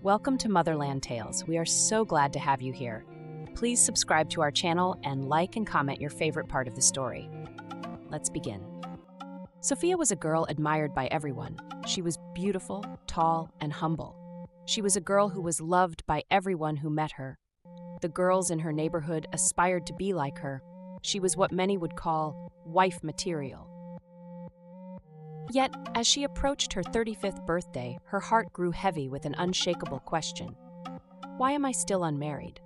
Welcome to Motherland Tales. We are so glad to have you here. Please subscribe to our channel and like and comment your favorite part of the story. Let's begin. Sophia was a girl admired by everyone. She was beautiful, tall, and humble. She was a girl who was loved by everyone who met her. The girls in her neighborhood aspired to be like her. She was what many would call wife material. Yet, as she approached her 35th birthday, her heart grew heavy with an unshakable question. Why am I still unmarried?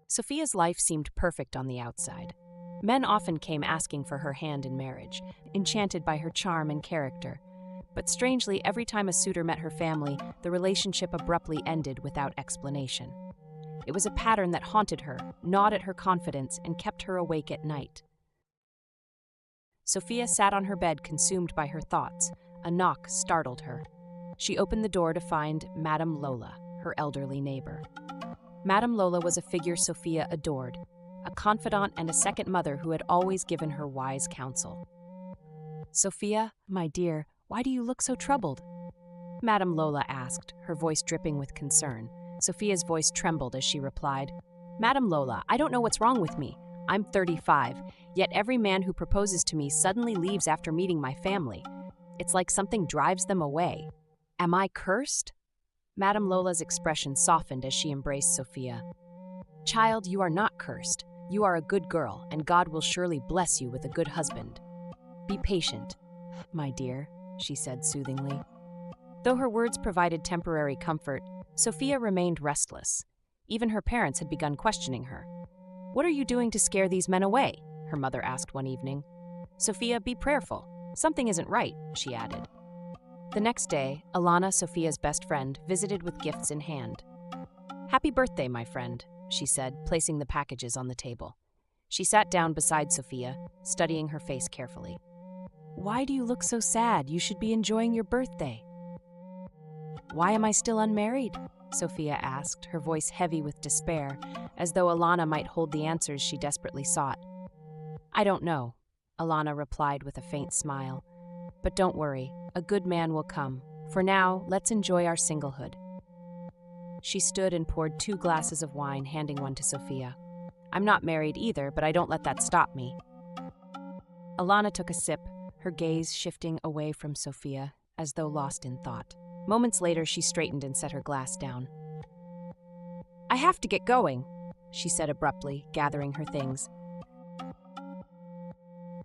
Sophia's life seemed perfect on the outside. Men often came asking for her hand in marriage, enchanted by her charm and character. But strangely, every time a suitor met her family, the relationship abruptly ended without explanation. It was a pattern that haunted her, gnawed at her confidence, and kept her awake at night. Sophia sat on her bed consumed by her thoughts. A knock startled her. She opened the door to find Madame Lola, her elderly neighbor. Madame Lola was a figure Sophia adored, a confidant and a second mother who had always given her wise counsel. "Sophia, my dear, why do you look so troubled?" Madame Lola asked, her voice dripping with concern. Sophia's voice trembled as she replied, "Madame Lola, I don't know what's wrong with me. I'm 35, yet every man who proposes to me suddenly leaves after meeting my family. It's like something drives them away. Am I cursed?" Madame Lola's expression softened as she embraced Sophia. "Child, you are not cursed. You are a good girl, and God will surely bless you with a good husband. Be patient, my dear," she said soothingly. Though her words provided temporary comfort, Sophia remained restless. Even her parents had begun questioning her. "What are you doing to scare these men away?" her mother asked one evening. "Sophia, be prayerful. Something isn't right," she added. The next day, Alana, Sophia's best friend, visited with gifts in hand. "Happy birthday, my friend," she said, placing the packages on the table. She sat down beside Sophia, studying her face carefully. "Why do you look so sad? You should be enjoying your birthday." "Why am I still unmarried?" Sophia asked, her voice heavy with despair, as though Alana might hold the answers she desperately sought. "I don't know," Alana replied with a faint smile. "But don't worry, a good man will come. For now, let's enjoy our singlehood." She stood and poured 2 glasses of wine, handing one to Sophia. "I'm not married either, but I don't let that stop me." Alana took a sip, her gaze shifting away from Sophia, as though lost in thought. Moments later, she straightened and set her glass down. "I have to get going," she said abruptly, gathering her things.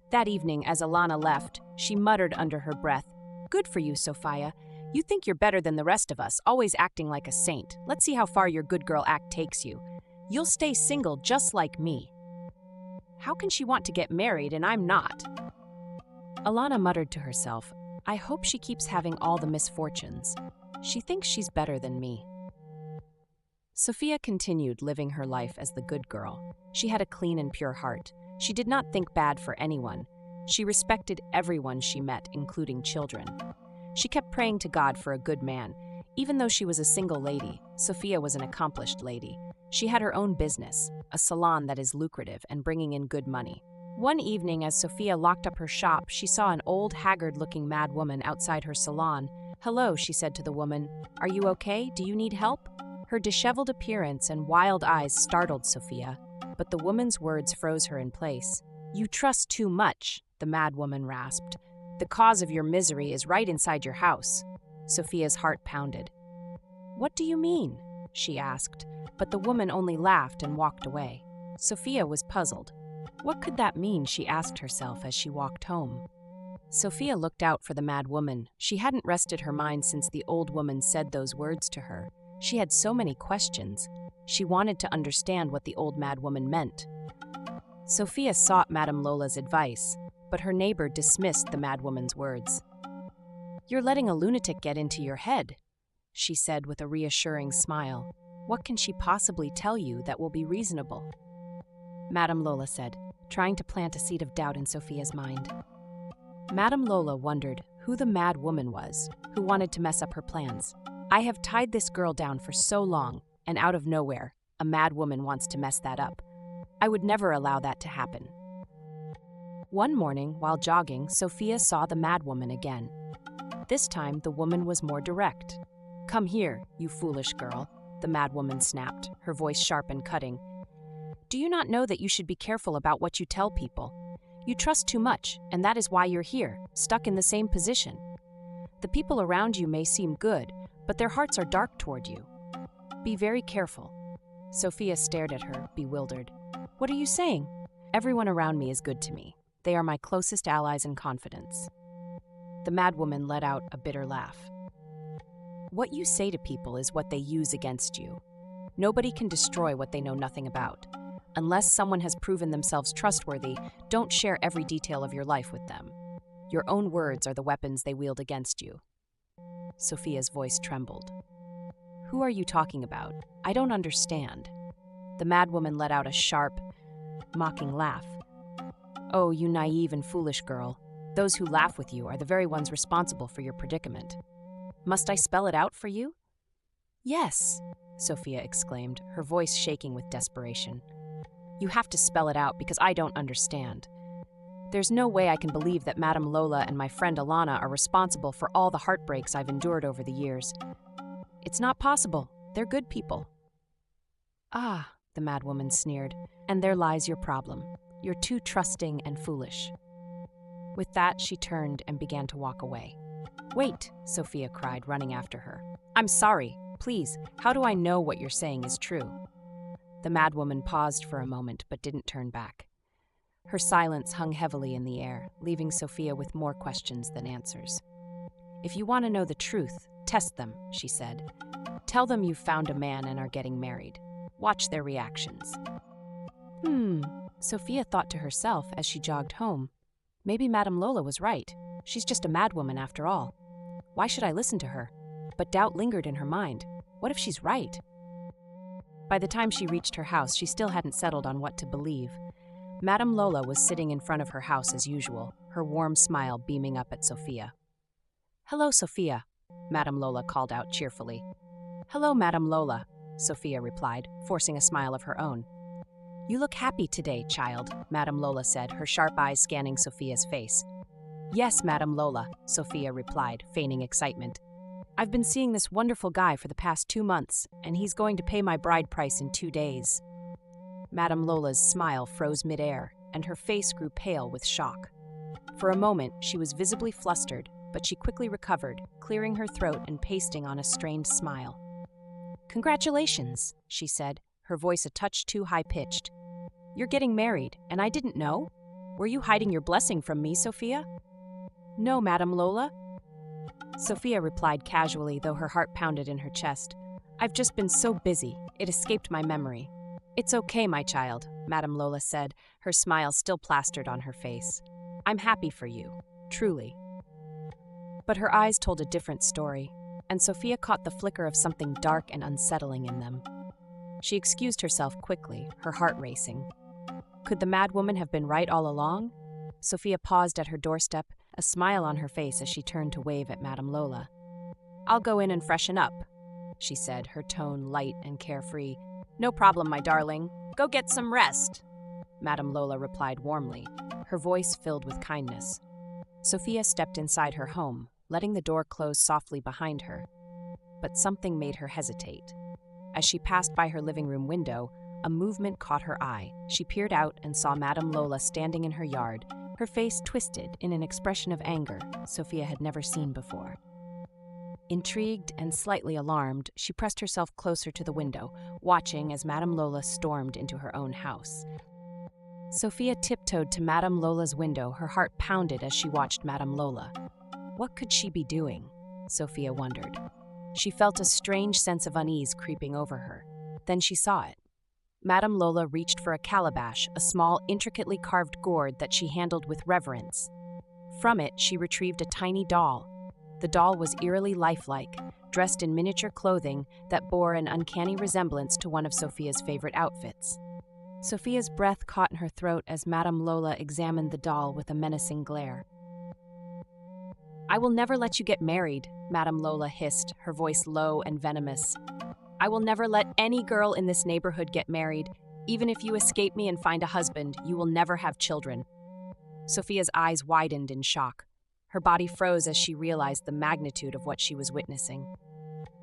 That evening, as Alana left, she muttered under her breath, "Good for you, Sophia. You think you're better than the rest of us, always acting like a saint. Let's see how far your good girl act takes you. You'll stay single just like me." How can she want to get married and I'm not? Alana muttered to herself, "I hope she keeps having all the misfortunes. She thinks she's better than me." Sophia continued living her life as the good girl. She had a clean and pure heart. She did not think bad for anyone. She respected everyone she met, including children. She kept praying to God for a good man. Even though she was a single lady, Sophia was an accomplished lady. She had her own business, a salon that is lucrative and bringing in good money. One evening, as Sophia locked up her shop, she saw an old, haggard-looking mad woman outside her salon. "Hello," she said to the woman. "Are you okay? Do you need help?" Her disheveled appearance and wild eyes startled Sophia, but the woman's words froze her in place. "You trust too much," the mad woman rasped. "The cause of your misery is right inside your house." Sophia's heart pounded. "What do you mean?" she asked, but the woman only laughed and walked away. Sophia was puzzled. What could that mean, she asked herself as she walked home. Sophia looked out for the mad woman. She hadn't rested her mind since the old woman said those words to her. She had so many questions. She wanted to understand what the old mad woman meant. Sophia sought Madame Lola's advice, but her neighbor dismissed the mad woman's words. "You're letting a lunatic get into your head," she said with a reassuring smile. "What can she possibly tell you that will be reasonable?" Madame Lola said, trying to plant a seed of doubt in Sophia's mind. Madame Lola wondered who the mad woman was, who wanted to mess up her plans. "I have tied this girl down for so long, and out of nowhere, a mad woman wants to mess that up. I would never allow that to happen." One morning, while jogging, Sophia saw the mad woman again. This time, the woman was more direct. Come here, you foolish girl, the madwoman snapped, her voice sharp and cutting. Do you not know that you should be careful about what you tell people? You trust too much, and that is why you're here, stuck in the same position. The people around you may seem good, but their hearts are dark toward you. Be very careful. Sophia stared at her, bewildered. What are you saying? Everyone around me is good to me. They are my closest allies and confidants. The madwoman let out a bitter laugh. What you say to people is what they use against you. Nobody can destroy what they know nothing about. Unless someone has proven themselves trustworthy, don't share every detail of your life with them. Your own words are the weapons they wield against you. Sophia's voice trembled. Who are you talking about? I don't understand. The madwoman let out a sharp, mocking laugh. Oh, you naive and foolish girl. Those who laugh with you are the very ones responsible for your predicament. Must I spell it out for you? Yes, Sophia exclaimed, her voice shaking with desperation. You have to spell it out because I don't understand. There's no way I can believe that Madame Lola and my friend Alana are responsible for all the heartbreaks I've endured over the years. It's not possible. They're good people. Ah, the madwoman sneered, and there lies your problem. You're too trusting and foolish. With that, she turned and began to walk away. Wait, Sophia cried, running after her. I'm sorry. Please, how do I know what you're saying is true? The madwoman paused for a moment but didn't turn back. Her silence hung heavily in the air, leaving Sophia with more questions than answers. If you want to know the truth, test them, she said. Tell them you've found a man and are getting married. Watch their reactions. Sophia thought to herself as she jogged home. Maybe Madame Lola was right. She's just a madwoman after all. Why should I listen to her? But doubt lingered in her mind. What if she's right? By the time she reached her house, she still hadn't settled on what to believe. Madame Lola was sitting in front of her house as usual, her warm smile beaming up at Sophia. Hello, Sophia, Madame Lola called out cheerfully. Hello, Madame Lola, Sophia replied, forcing a smile of her own. You look happy today, child, Madame Lola said, her sharp eyes scanning Sophia's face. Yes, Madame Lola, Sophia replied, feigning excitement. I've been seeing this wonderful guy for the past 2 months, and he's going to pay my bride price in 2 days. Madame Lola's smile froze midair, and her face grew pale with shock. For a moment, she was visibly flustered, but she quickly recovered, clearing her throat and pasting on a strained smile. Congratulations, she said, her voice a touch too high-pitched. You're getting married, and I didn't know? Were you hiding your blessing from me, Sophia? No, Madame Lola. Sophia replied casually, though her heart pounded in her chest. I've just been so busy, it escaped my memory. It's okay, my child, Madame Lola said, her smile still plastered on her face. I'm happy for you, truly. But her eyes told a different story, and Sophia caught the flicker of something dark and unsettling in them. She excused herself quickly, her heart racing. Could the madwoman have been right all along? Sophia paused at her doorstep, a smile on her face as she turned to wave at Madame Lola. I'll go in and freshen up, she said, her tone light and carefree. No problem, my darling. Go get some rest, Madame Lola replied warmly, her voice filled with kindness. Sophia stepped inside her home, letting the door close softly behind her. But something made her hesitate. As she passed by her living room window, a movement caught her eye. She peered out and saw Madame Lola standing in her yard, her face twisted in an expression of anger Sophia had never seen before. Intrigued and slightly alarmed, she pressed herself closer to the window, watching as Madame Lola stormed into her own house. Sophia tiptoed to Madame Lola's window, her heart pounded as she watched Madame Lola. What could she be doing? Sophia wondered. She felt a strange sense of unease creeping over her. Then she saw it. Madame Lola reached for a calabash, a small, intricately carved gourd that she handled with reverence. From it, she retrieved a tiny doll. The doll was eerily lifelike, dressed in miniature clothing that bore an uncanny resemblance to one of Sophia's favorite outfits. Sophia's breath caught in her throat as Madame Lola examined the doll with a menacing glare. I will never let you get married, Madame Lola hissed, her voice low and venomous. I will never let any girl in this neighborhood get married. Even if you escape me and find a husband, you will never have children. Sophia's eyes widened in shock. Her body froze as she realized the magnitude of what she was witnessing.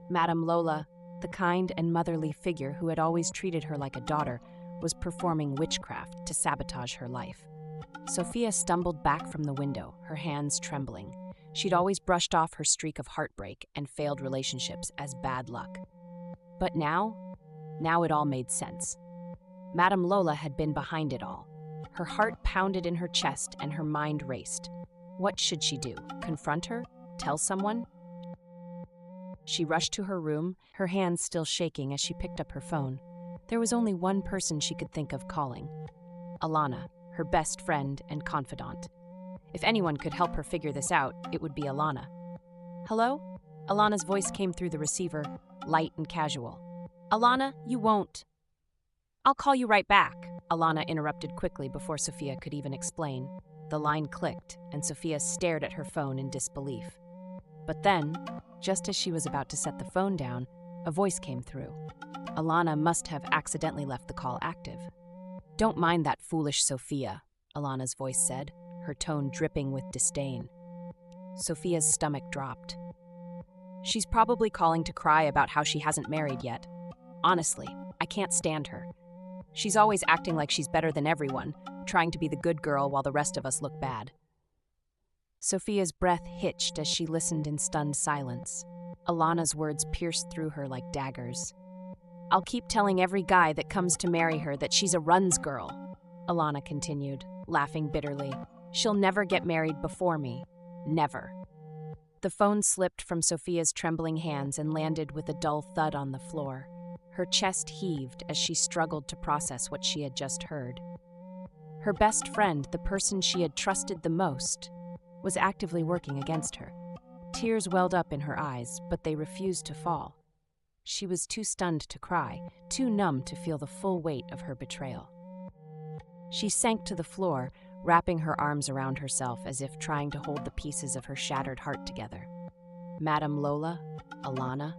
Madame Lola, the kind and motherly figure who had always treated her like a daughter, was performing witchcraft to sabotage her life. Sophia stumbled back from the window, her hands trembling. She'd always brushed off her streak of heartbreak and failed relationships as bad luck. But now it all made sense. Madame Lola had been behind it all. Her heart pounded in her chest and her mind raced. What should she do? Confront her? Tell someone? She rushed to her room, her hands still shaking as she picked up her phone. There was only one person she could think of calling: Alana, her best friend and confidant. If anyone could help her figure this out, it would be Alana. Hello? Alana's voice came through the receiver, light and casual. Alana, you won't. I'll call you right back, Alana interrupted quickly before Sophia could even explain. The line clicked, and Sophia stared at her phone in disbelief. But then, just as she was about to set the phone down, a voice came through. Alana must have accidentally left the call active. Don't mind that foolish Sophia, Alana's voice said, her tone dripping with disdain. Sophia's stomach dropped. She's probably calling to cry about how she hasn't married yet. Honestly, I can't stand her. She's always acting like she's better than everyone, trying to be the good girl while the rest of us look bad. Sophia's breath hitched as she listened in stunned silence. Alana's words pierced through her like daggers. I'll keep telling every guy that comes to marry her that she's a runs girl, Alana continued, laughing bitterly. She'll never get married before me. Never. The phone slipped from Sophia's trembling hands and landed with a dull thud on the floor. Her chest heaved as she struggled to process what she had just heard. Her best friend, the person she had trusted the most, was actively working against her. Tears welled up in her eyes, but they refused to fall. She was too stunned to cry, too numb to feel the full weight of her betrayal. She sank to the floor, wrapping her arms around herself as if trying to hold the pieces of her shattered heart together. Madame Lola, Alana,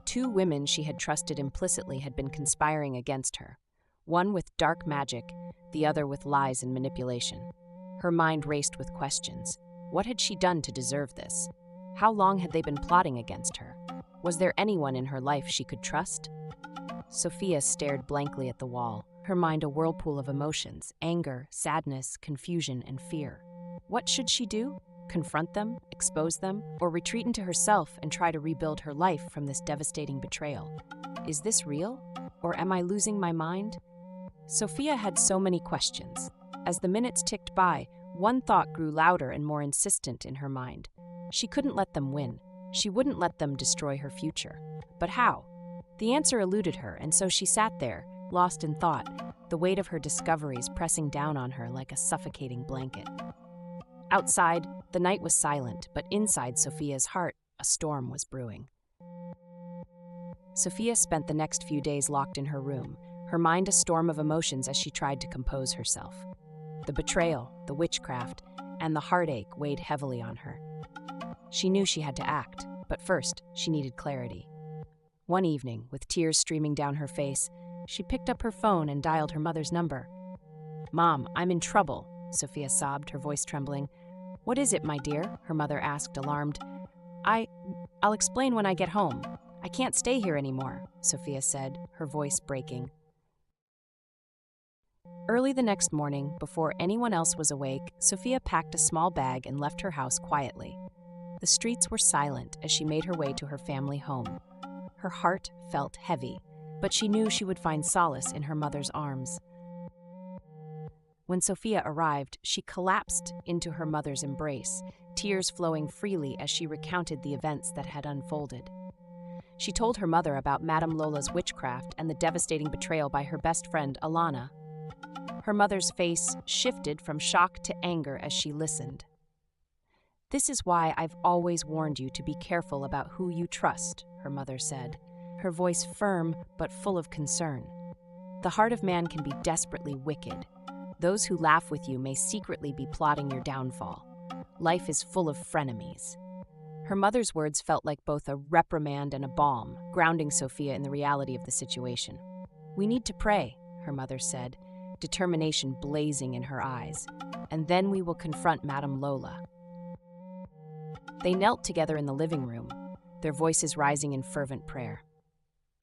two women she had trusted implicitly had been conspiring against her, one with dark magic, the other with lies and manipulation. Her mind raced with questions. What had she done to deserve this? How long had they been plotting against her? Was there anyone in her life she could trust? Sophia stared blankly at the wall, her mind a whirlpool of emotions: anger, sadness, confusion, and fear. What should she do? Confront them, expose them, or retreat into herself and try to rebuild her life from this devastating betrayal? Is this real? Or am I losing my mind? Sophia had so many questions. As the minutes ticked by, one thought grew louder and more insistent in her mind. She couldn't let them win. She wouldn't let them destroy her future. But how? The answer eluded her, and so she sat there, lost in thought, the weight of her discoveries pressing down on her like a suffocating blanket. Outside, the night was silent, but inside Sophia's heart, a storm was brewing. Sophia spent the next few days locked in her room, her mind a storm of emotions as she tried to compose herself. The betrayal, the witchcraft, and the heartache weighed heavily on her. She knew she had to act, but first, she needed clarity. One evening, with tears streaming down her face, she picked up her phone and dialed her mother's number. "Mom, I'm in trouble," Sophia sobbed, her voice trembling. "What is it, my dear?" her mother asked, alarmed. I'll explain when I get home. I can't stay here anymore," Sophia said, her voice breaking. Early the next morning, before anyone else was awake, Sophia packed a small bag and left her house quietly. The streets were silent as she made her way to her family home. Her heart felt heavy, but she knew she would find solace in her mother's arms. When Sophia arrived, she collapsed into her mother's embrace, tears flowing freely as she recounted the events that had unfolded. She told her mother about Madame Lola's witchcraft and the devastating betrayal by her best friend, Alana. Her mother's face shifted from shock to anger as she listened. "This is why I've always warned you to be careful about who you trust," her mother said, her voice firm but full of concern. "The heart of man can be desperately wicked. Those who laugh with you may secretly be plotting your downfall. Life is full of frenemies." Her mother's words felt like both a reprimand and a balm, grounding Sophia in the reality of the situation. "We need to pray," her mother said, determination blazing in her eyes, "and then we will confront Madame Lola." They knelt together in the living room. their voices rising in fervent prayer.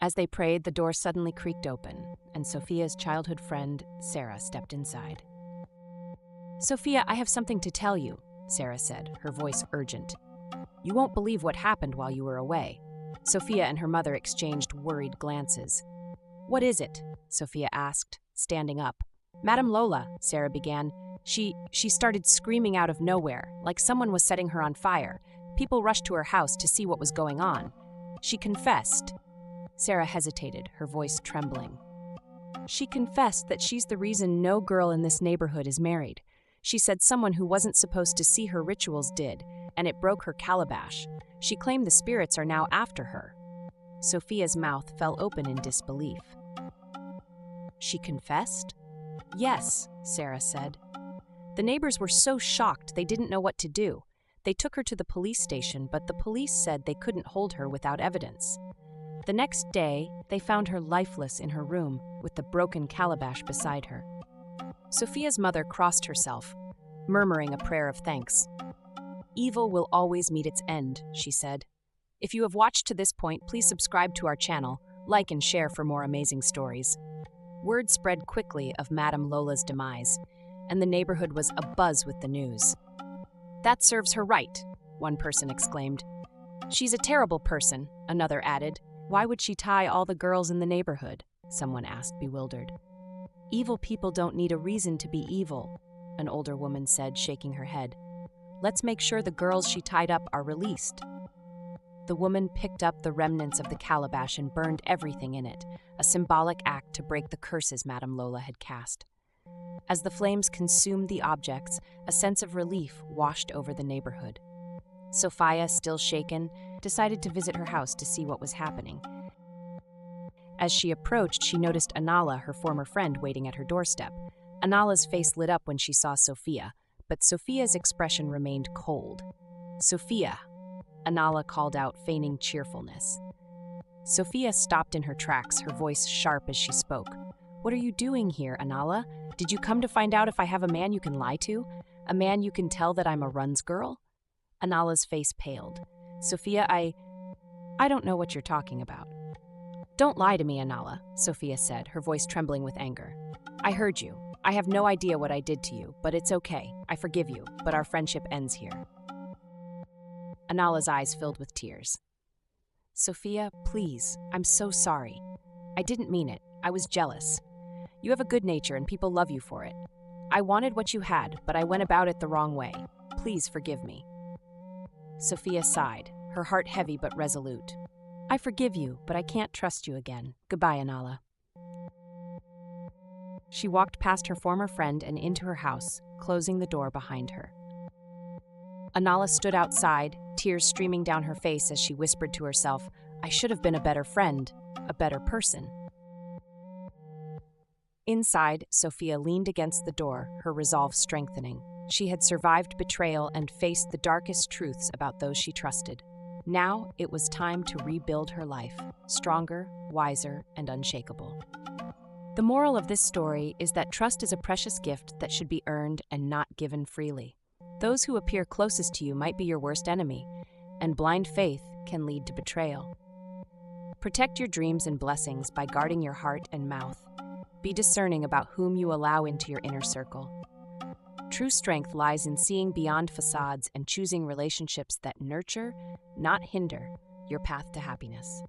As they prayed, the door suddenly creaked open, and Sophia's childhood friend, Sarah, stepped inside. "Sophia, I have something to tell you," Sarah said, her voice urgent. "You won't believe what happened while you were away." Sophia and her mother exchanged worried glances. "What is it?" Sophia asked, standing up. "Madame Lola," Sarah began. She started screaming out of nowhere, like someone was setting her on fire. People rushed to her house to see what was going on. She confessed. Sarah hesitated, her voice trembling. "She confessed that she's the reason no girl in this neighborhood is married. She said someone who wasn't supposed to see her rituals did, and it broke her calabash. She claimed the spirits are now after her." Sophia's mouth fell open in disbelief. "She confessed?" "Yes," Sarah said. "The neighbors were so shocked they didn't know what to do. They took her to the police station, but the police said they couldn't hold her without evidence. The next day, they found her lifeless in her room, with the broken calabash beside her." Sophia's mother crossed herself, murmuring a prayer of thanks. "Evil will always meet its end," she said. If you have watched to this point, please subscribe to our channel, like and share for more amazing stories. Word spread quickly of Madame Lola's demise, and the neighborhood was abuzz with the news. "That serves her right," one person exclaimed. "She's a terrible person," another added. "Why would she tie all the girls in the neighborhood?" someone asked, bewildered. "Evil people don't need a reason to be evil," an older woman said, shaking her head. "Let's make sure the girls she tied up are released." The woman picked up the remnants of the calabash and burned everything in it, a symbolic act to break the curses Madame Lola had cast. As the flames consumed the objects, a sense of relief washed over the neighborhood. Sophia, still shaken, decided to visit her house to see what was happening. As she approached, she noticed Anala, her former friend, waiting at her doorstep. Anala's face lit up when she saw Sophia, but Sophia's expression remained cold. "Sophia," Anala called out, feigning cheerfulness. Sophia stopped in her tracks, her voice sharp as she spoke. "What are you doing here, Anala? Did you come to find out if I have a man you can lie to? A man you can tell that I'm a runs girl?" Anala's face paled. "Sophia, I don't know what you're talking about." "Don't lie to me, Anala," Sophia said, her voice trembling with anger. "I heard you. I have no idea what I did to you, but it's okay. I forgive you, but our friendship ends here." Anala's eyes filled with tears. "Sophia, please, I'm so sorry. I didn't mean it. I was jealous. You have a good nature and people love you for it. I wanted what you had, but I went about it the wrong way. Please forgive me." Sophia sighed, her heart heavy but resolute. "I forgive you, but I can't trust you again. Goodbye, Anala." She walked past her former friend and into her house, closing the door behind her. Anala stood outside, tears streaming down her face as she whispered to herself, "I should have been a better friend, a better person." Inside, Sophia leaned against the door, her resolve strengthening. She had survived betrayal and faced the darkest truths about those she trusted. Now it was time to rebuild her life, stronger, wiser, and unshakable. The moral of this story is that trust is a precious gift that should be earned and not given freely. Those who appear closest to you might be your worst enemy, and blind faith can lead to betrayal. Protect your dreams and blessings by guarding your heart and mouth. Be discerning about whom you allow into your inner circle. True strength lies in seeing beyond facades and choosing relationships that nurture, not hinder, your path to happiness.